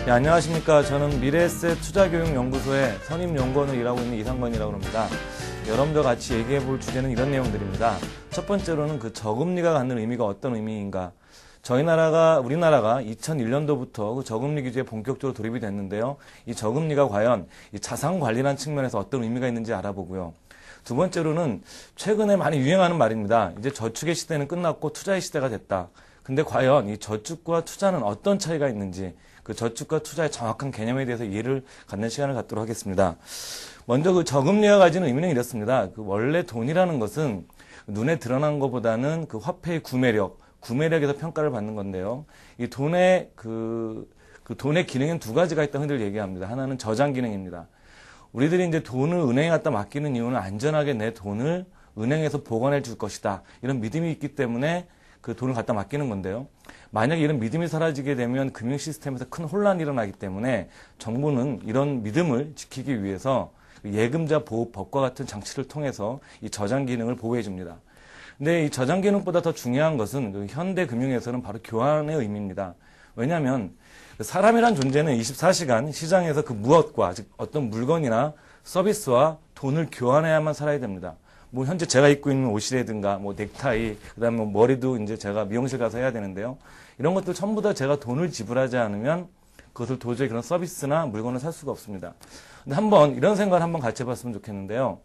네, 안녕하십니까. 저는 미래에셋 투자교육연구소의 선임연구원을 일하고 있는 이상건이라고 합니다. 여러분들과 같이 얘기해 볼 주제는 이런 내용들입니다. 첫 번째로는 그 저금리가 갖는 의미가 어떤 의미인가. 우리나라가 2001년도부터 그 저금리 규제에 본격적으로 돌입이 됐는데요. 이 저금리가 과연 이 자산 관리라는 측면에서 어떤 의미가 있는지 알아보고요. 두 번째로는 최근에 많이 유행하는 말입니다. 이제 저축의 시대는 끝났고 투자의 시대가 됐다. 근데 과연 이 저축과 투자는 어떤 차이가 있는지, 그 저축과 투자의 정확한 개념에 대해서 이해를 갖는 시간을 갖도록 하겠습니다. 먼저 그 저금리가 가지는 의미는 이렇습니다. 그 원래 돈이라는 것은 눈에 드러난 것보다는 그 화폐의 구매력에서 평가를 받는 건데요. 이 돈의 돈의 기능은 두 가지가 있다고 흔들 얘기합니다. 하나는 저장 기능입니다. 우리들이 이제 돈을 은행에 갖다 맡기는 이유는 안전하게 내 돈을 은행에서 보관해 줄 것이다. 이런 믿음이 있기 때문에 그 돈을 갖다 맡기는 건데요. 만약에 이런 믿음이 사라지게 되면 금융 시스템에서 큰 혼란이 일어나기 때문에 정부는 이런 믿음을 지키기 위해서 예금자 보호법과 같은 장치를 통해서 이 저장 기능을 보호해 줍니다. 근데 이 저장 기능보다 더 중요한 것은 그 현대 금융에서는 바로 교환의 의미입니다. 왜냐하면 사람이란 존재는 24시간 시장에서 그 무엇과, 즉 어떤 물건이나 서비스와 돈을 교환해야만 살아야 됩니다. 뭐 현재 제가 입고 있는 옷이라든가 뭐 넥타이, 그다음에 뭐 머리도 이제 제가 미용실 가서 해야 되는데요. 이런 것들 전부 다 제가 돈을 지불하지 않으면 그것을 도저히 그런 서비스나 물건을 살 수가 없습니다. 근데 한번 이런 생각을 한번 같이 해봤으면 좋겠는데요.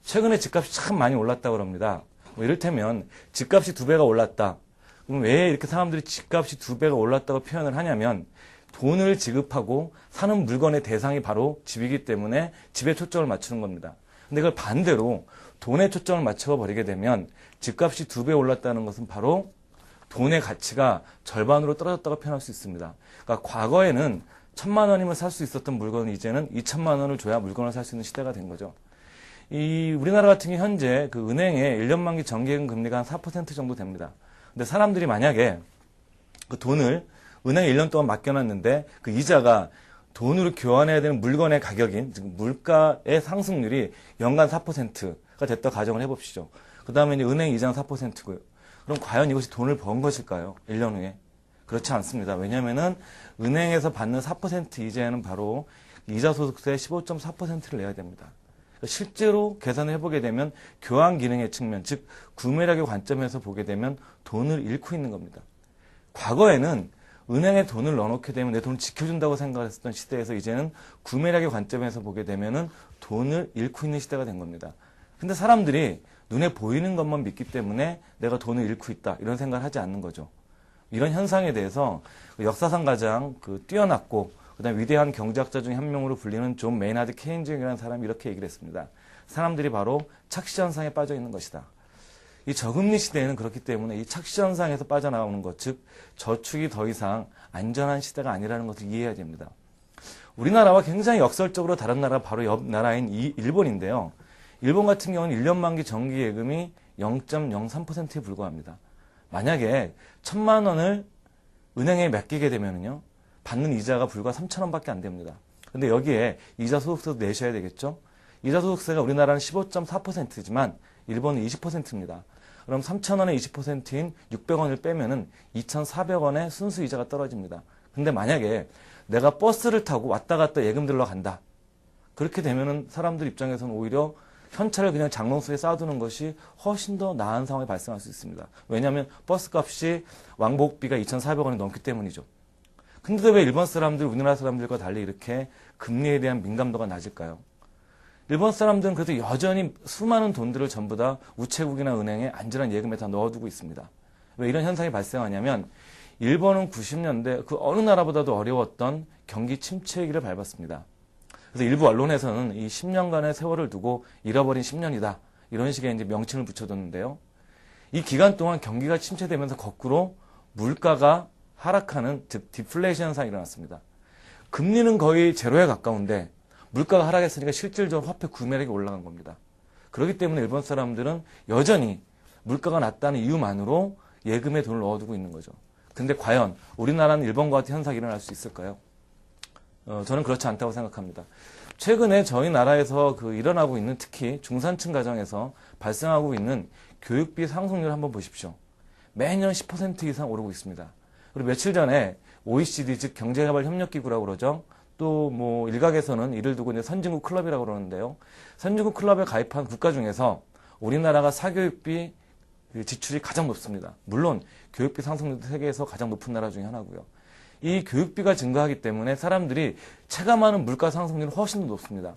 최근에 집값이 참 많이 올랐다고 합니다. 뭐 이를테면 집값이 2배가 올랐다. 그럼 왜 이렇게 사람들이 집값이 2배가 올랐다고 표현을 하냐면 돈을 지급하고 사는 물건의 대상이 바로 집이기 때문에 집에 초점을 맞추는 겁니다. 근데 이걸 반대로 돈에 초점을 맞춰버리게 되면 집값이 2배 올랐다는 것은 바로 돈의 가치가 절반으로 떨어졌다고 표현할 수 있습니다. 그러니까 과거에는 1,000만 원이면 살 수 있었던 물건은 이제는 2,000만 원을 줘야 물건을 살 수 있는 시대가 된 거죠. 우리나라 같은 경우 현재 그 은행의 1년 만기 정기예금 금리가 한 4% 정도 됩니다. 근데 사람들이 만약에 그 돈을 은행에 1년 동안 맡겨놨는데 그 이자가 돈으로 교환해야 되는 물건의 가격인, 즉 물가의 상승률이 연간 4%가 됐다 가정을 해봅시죠. 그 다음에 이제 은행 이자는 4%고요. 그럼 과연 이것이 돈을 번 것일까요? 1년 후에? 그렇지 않습니다. 왜냐하면은 은행에서 받는 4% 이자는 바로 이자 소득세의 15.4%를 내야 됩니다. 실제로 계산을 해보게 되면 교환 기능의 측면, 즉 구매력의 관점에서 보게 되면 돈을 잃고 있는 겁니다. 과거에는 은행에 돈을 넣어놓게 되면 내 돈을 지켜준다고 생각했던 시대에서 이제는 구매력의 관점에서 보게 되면은 돈을 잃고 있는 시대가 된 겁니다. 근데 사람들이 눈에 보이는 것만 믿기 때문에 내가 돈을 잃고 있다 이런 생각을 하지 않는 거죠. 이런 현상에 대해서 역사상 가장 뛰어났고 그다음에 위대한 경제학자 중에 한 명으로 불리는 존 메이나드 케인즈라는 사람이 이렇게 얘기를 했습니다. 사람들이 바로 착시 현상에 빠져 있는 것이다. 이 저금리 시대에는 그렇기 때문에 이 착시 현상에서 빠져나오는 것, 즉 저축이 더 이상 안전한 시대가 아니라는 것을 이해해야 됩니다. 우리나라와 굉장히 역설적으로 다른 나라 바로 옆 나라인 일본인데요. 일본 같은 경우는 1년 만기 정기 예금이 0.03%에 불과합니다. 만약에 1,000만 원을 은행에 맡기게 되면요, 받는 이자가 불과 3,000원밖에 안 됩니다. 근데 여기에 이자 소득세도 내셔야 되겠죠? 이자 소득세가 우리나라는 15.4%지만 일본은 20%입니다. 그럼 3,000원의 20%인 600원을 빼면은 2,400원의 순수 이자가 떨어집니다. 근데 만약에 내가 버스를 타고 왔다 갔다 예금 들러 간다. 그렇게 되면은 사람들 입장에서는 오히려 현찰을 그냥 장롱 속에 쌓아두는 것이 훨씬 더 나은 상황이 발생할 수 있습니다. 왜냐하면 버스 값이 왕복비가 2,400원이 넘기 때문이죠. 근데 왜 일본 사람들, 우리나라 사람들과 달리 이렇게 금리에 대한 민감도가 낮을까요? 일본 사람들은 그래도 여전히 수많은 돈들을 전부 다 우체국이나 은행에 안전한 예금에 다 넣어두고 있습니다. 왜 이런 현상이 발생하냐면 일본은 90년대 그 어느 나라보다도 어려웠던 경기 침체기를 밟았습니다. 그래서 일부 언론에서는 이 10년간의 세월을 두고 잃어버린 10년이다. 이런 식의 이제 명칭을 붙여뒀는데요. 이 기간 동안 경기가 침체되면서 거꾸로 물가가 하락하는, 즉 디플레이션 현상이 일어났습니다. 금리는 거의 제로에 가까운데 물가가 하락했으니까 실질적으로 화폐 구매력이 올라간 겁니다. 그렇기 때문에 일본 사람들은 여전히 물가가 낮다는 이유만으로 예금에 돈을 넣어두고 있는 거죠. 근데 과연 우리나라는 일본과 같은 현상이 일어날 수 있을까요? 저는 그렇지 않다고 생각합니다. 최근에 저희 나라에서 일어나고 있는, 특히 중산층 가정에서 발생하고 있는 교육비 상승률 한번 보십시오. 매년 10% 이상 오르고 있습니다. 그리고 며칠 전에 OECD 즉 경제개발협력기구라고 그러죠. 또 뭐 일각에서는 이를 두고 이제 선진국 클럽이라고 그러는데요. 선진국 클럽에 가입한 국가 중에서 우리나라가 사교육비 지출이 가장 높습니다. 물론 교육비 상승률도 세계에서 가장 높은 나라 중에 하나고요. 이 교육비가 증가하기 때문에 사람들이 체감하는 물가 상승률은 훨씬 더 높습니다.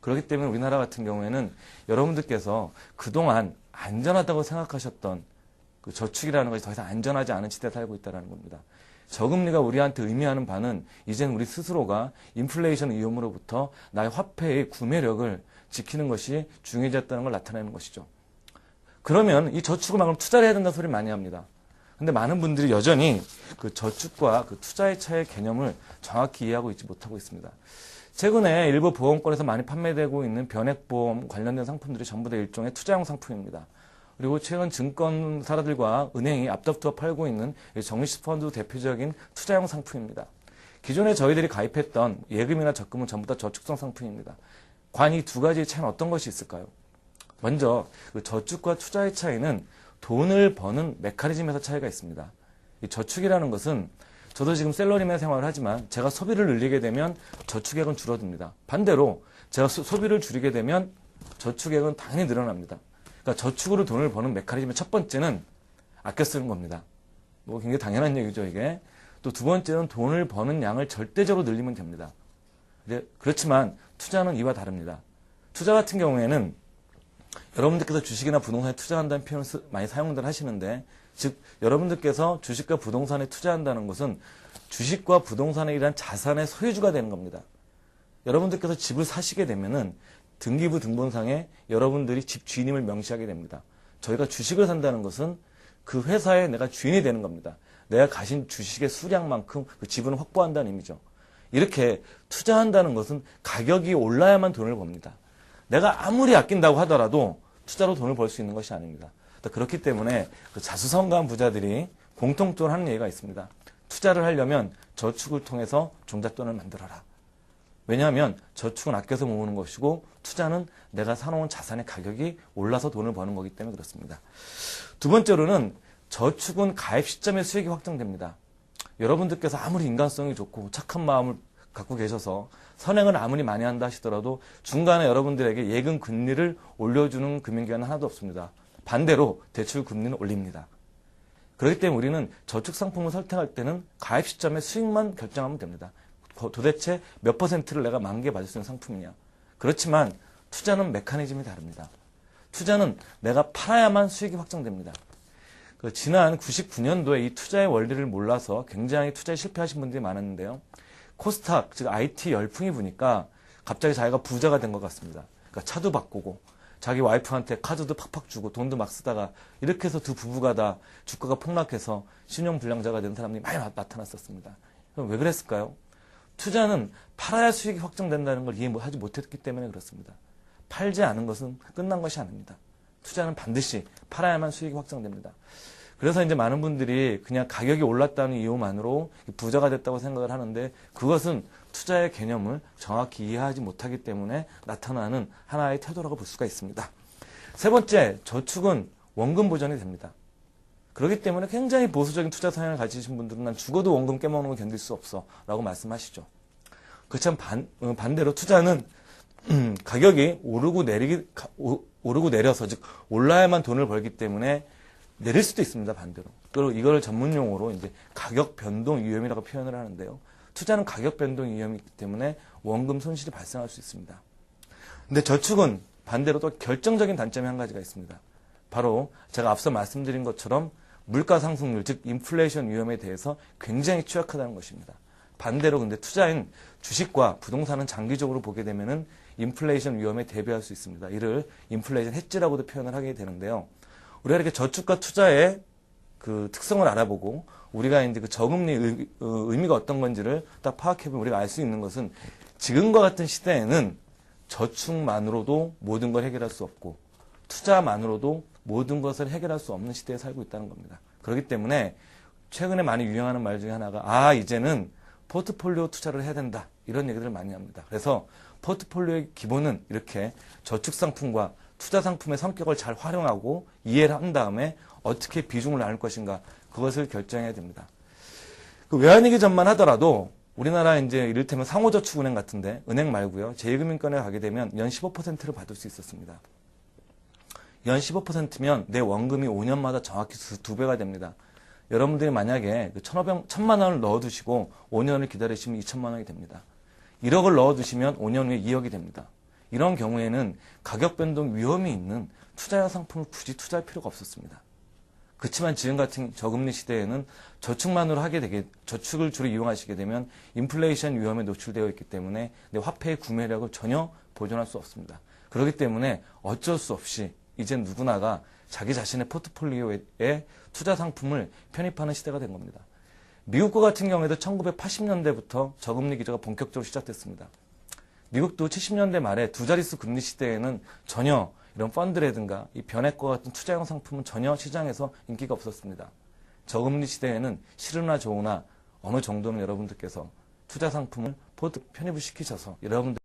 그렇기 때문에 우리나라 같은 경우에는 여러분들께서 그동안 안전하다고 생각하셨던 그 저축이라는 것이 더 이상 안전하지 않은 시대에 살고 있다는 겁니다. 저금리가 우리한테 의미하는 바는 이젠 우리 스스로가 인플레이션 위험으로부터 나의 화폐의 구매력을 지키는 것이 중요해졌다는 걸 나타내는 것이죠. 그러면 이 저축을 막 투자를 해야 된다는 소리 많이 합니다. 근데 많은 분들이 여전히 그 저축과 그 투자의 차이의 개념을 정확히 이해하고 있지 못하고 있습니다. 최근에 일부 보험권에서 많이 판매되고 있는 변액보험 관련된 상품들이 전부 다 일종의 투자용 상품입니다. 그리고 최근 증권사들과 은행이 앞다투어 팔고 있는 정리펀드 대표적인 투자용 상품입니다. 기존에 저희들이 가입했던 예금이나 적금은 전부 다 저축성 상품입니다. 과연 이 두 가지의 차이는 어떤 것이 있을까요? 먼저 그 저축과 투자의 차이는 돈을 버는 메커니즘에서 차이가 있습니다. 이 저축이라는 것은 저도 지금 셀러리맨 생활을 하지만 제가 소비를 늘리게 되면 저축액은 줄어듭니다. 반대로 제가 소비를 줄이게 되면 저축액은 당연히 늘어납니다. 그러니까 저축으로 돈을 버는 메커니즘의 첫 번째는 아껴 쓰는 겁니다. 뭐 굉장히 당연한 얘기죠, 이게. 또 두 번째는 돈을 버는 양을 절대적으로 늘리면 됩니다. 그렇지만 투자는 이와 다릅니다. 투자 같은 경우에는 여러분들께서 주식이나 부동산에 투자한다는 표현을 많이 사용들 하시는데, 즉 여러분들께서 주식과 부동산에 투자한다는 것은 주식과 부동산에 이란 자산의 소유주가 되는 겁니다. 여러분들께서 집을 사시게 되면은 등기부 등본상에 여러분들이 집 주인임을 명시하게 됩니다. 저희가 주식을 산다는 것은 그 회사에 내가 주인이 되는 겁니다. 내가 가진 주식의 수량만큼 그 지분을 확보한다는 의미죠. 이렇게 투자한다는 것은 가격이 올라야만 돈을 법니다. 내가 아무리 아낀다고 하더라도 투자로 돈을 벌 수 있는 것이 아닙니다. 그렇기 때문에 그 자수성가한 부자들이 공통적으로 하는 얘기가 있습니다. 투자를 하려면 저축을 통해서 종잣돈을 만들어라. 왜냐하면 저축은 아껴서 모으는 것이고 투자는 내가 사놓은 자산의 가격이 올라서 돈을 버는 거기 때문에 그렇습니다. 두 번째로는 저축은 가입 시점에 수익이 확정됩니다. 여러분들께서 아무리 인간성이 좋고 착한 마음을 갖고 계셔서 선행을 아무리 많이 한다 하시더라도 중간에 여러분들에게 예금 금리를 올려주는 금융기관은 하나도 없습니다. 반대로 대출 금리는 올립니다. 그렇기 때문에 우리는 저축 상품을 선택할 때는 가입 시점에 수익만 결정하면 됩니다. 도대체 몇 %를 내가 만기에 받을 수 있는 상품이냐. 그렇지만 투자는 메커니즘이 다릅니다. 투자는 내가 팔아야만 수익이 확정됩니다. 지난 99년도에 이 투자의 원리를 몰라서 굉장히 투자에 실패하신 분들이 많았는데요. 코스닥, 즉 IT 열풍이 부니까 갑자기 자기가 부자가 된 것 같습니다. 그러니까 차도 바꾸고 자기 와이프한테 카드도 팍팍 주고 돈도 막 쓰다가 이렇게 해서 두 부부가 다 주가가 폭락해서 신용불량자가 된 사람들이 많이 나타났었습니다. 그럼 왜 그랬을까요? 투자는 팔아야 수익이 확정된다는 걸 이해하지 못했기 때문에 그렇습니다. 팔지 않은 것은 끝난 것이 아닙니다. 투자는 반드시 팔아야만 수익이 확정됩니다. 그래서 이제 많은 분들이 그냥 가격이 올랐다는 이유만으로 부자가 됐다고 생각을 하는데 그것은 투자의 개념을 정확히 이해하지 못하기 때문에 나타나는 하나의 태도라고 볼 수가 있습니다. 세 번째, 저축은 원금 보전이 됩니다. 그렇기 때문에 굉장히 보수적인 투자 성향을 가지신 분들은 난 죽어도 원금 깨먹는 거 견딜 수 없어 라고 말씀하시죠. 그렇지만 반대로 투자는 가격이 오르고 내려서 즉 올라야만 돈을 벌기 때문에 내릴 수도 있습니다. 반대로. 그리고 이걸 전문용어로 이제 가격 변동 위험이라고 표현을 하는데요. 투자는 가격 변동 위험이기 때문에 원금 손실이 발생할 수 있습니다. 근데 저축은 반대로 또 결정적인 단점이 한 가지가 있습니다. 바로 제가 앞서 말씀드린 것처럼 물가 상승률, 즉 인플레이션 위험에 대해서 굉장히 취약하다는 것입니다. 반대로 근데 투자인 주식과 부동산은 장기적으로 보게 되면은 인플레이션 위험에 대비할 수 있습니다. 이를 인플레이션 해지라고도 표현을 하게 되는데요. 우리가 이렇게 저축과 투자의 그 특성을 알아보고 우리가 이제 그 저금리 의미가 어떤 건지를 딱 파악해보면 우리가 알 수 있는 것은 지금과 같은 시대에는 저축만으로도 모든 걸 해결할 수 없고 투자만으로도 모든 것을 해결할 수 없는 시대에 살고 있다는 겁니다. 그렇기 때문에 최근에 많이 유행하는 말 중에 하나가 이제는 포트폴리오 투자를 해야 된다. 이런 얘기들을 많이 합니다. 그래서 포트폴리오의 기본은 이렇게 저축 상품과 투자 상품의 성격을 잘 활용하고 이해를 한 다음에 어떻게 비중을 나눌 것인가 그것을 결정해야 됩니다. 그 외환위기 전만 하더라도 우리나라 이제 이를테면 상호저축은행 같은데 은행 말고요. 제1금융권에 가게 되면 연 15%를 받을 수 있었습니다. 연 15%면 내 원금이 5년마다 정확히 2배가 됩니다. 여러분들이 만약에 1,000만 원을 넣어두시고 5년을 기다리시면 2,000만 원이 됩니다. 1억을 넣어두시면 5년 후에 2억이 됩니다. 이런 경우에는 가격 변동 위험이 있는 투자형 상품을 굳이 투자할 필요가 없었습니다. 그렇지만 지금 같은 저금리 시대에는 저축을 주로 이용하시게 되면 인플레이션 위험에 노출되어 있기 때문에 내 화폐의 구매력을 전혀 보존할 수 없습니다. 그렇기 때문에 어쩔 수 없이 이제 누구나가 자기 자신의 포트폴리오에 투자 상품을 편입하는 시대가 된 겁니다. 미국과 같은 경우에도 1980년대부터 저금리 기조가 본격적으로 시작됐습니다. 미국도 70년대 말에 두 자릿수 금리 시대에는 전혀 이런 펀드라든가 이 변액과 같은 투자형 상품은 전혀 시장에서 인기가 없었습니다. 저금리 시대에는 싫으나 좋으나 어느 정도는 여러분들께서 투자 상품을 편입을 시키셔서 여러분들